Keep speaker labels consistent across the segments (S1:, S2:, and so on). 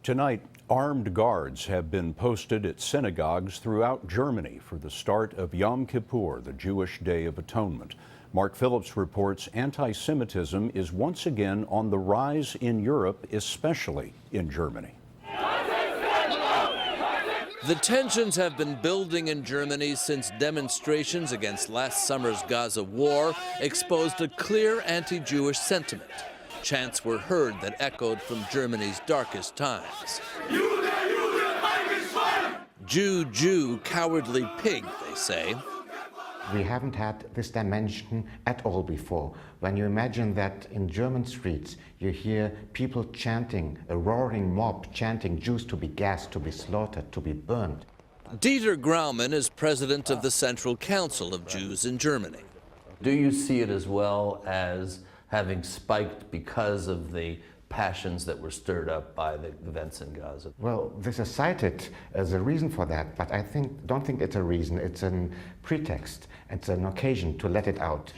S1: Tonight, armed guards have been posted at synagogues throughout Germany for the start of Yom Kippur, the Jewish Day of Atonement. Mark Phillips reports anti-Semitism is once again on the rise in Europe, especially in Germany.
S2: The tensions have been building in Germany since demonstrations against last summer's Gaza war exposed a clear anti-Jewish sentiment. Chants were heard that echoed from Germany's darkest times. Jew, Jew, cowardly pig, they say.
S3: We haven't had this dimension at all before. When you imagine that in German streets you hear people chanting, a roaring mob chanting Jews to be gassed, to be slaughtered, to be burned.
S2: Dieter Graumann is president of the Central Council of Jews in Germany.
S4: Do you see it as well as having spiked because of the passions that were stirred up by the events in Gaza?
S3: Well, this is cited as a reason for that, but I don't think it's a reason. It's a pretext. It's an occasion to let it out.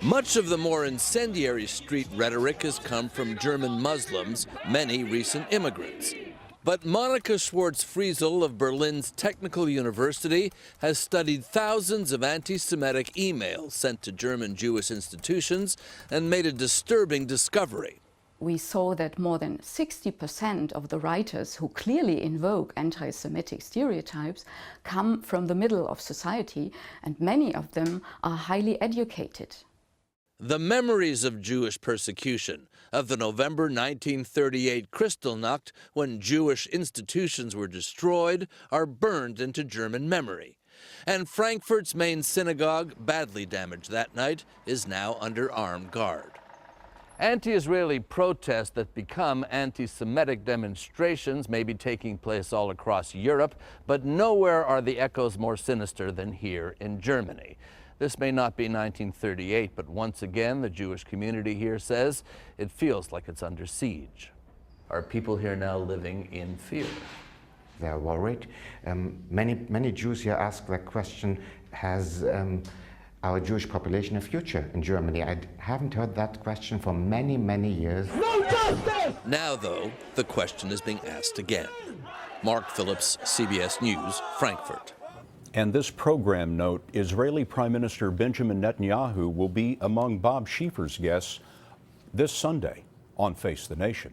S2: Much of the more incendiary street rhetoric has come from German Muslims, many recent immigrants. But Monika Schwarz-Friesel of Berlin's Technical University has studied thousands of anti-Semitic emails sent to German Jewish institutions and made a disturbing discovery.
S5: We saw that more than 60% of the writers who clearly invoke anti-Semitic stereotypes come from the middle of society, and many of them are highly educated.
S2: The memories of Jewish persecution, of the November 1938 Kristallnacht, when Jewish institutions were destroyed, are burned into German memory. And Frankfurt's main synagogue, badly damaged that night, is now under armed guard. Anti-Israeli protests that become anti-Semitic demonstrations may be taking place all across Europe, but nowhere are the echoes more sinister than here in Germany. This may not be 1938, but once again, the Jewish community here says it feels like it's under siege.
S4: Are people here now living in fear?
S3: They're worried. Many Jews here ask that question, has our Jewish population a future in Germany? I haven't heard that question for many, many years.
S2: No justice! Now, though, the question is being asked again. Mark Phillips, CBS News, Frankfurt.
S1: And this program note, Israeli Prime Minister Benjamin Netanyahu will be among Bob Schieffer's guests this Sunday on Face the Nation.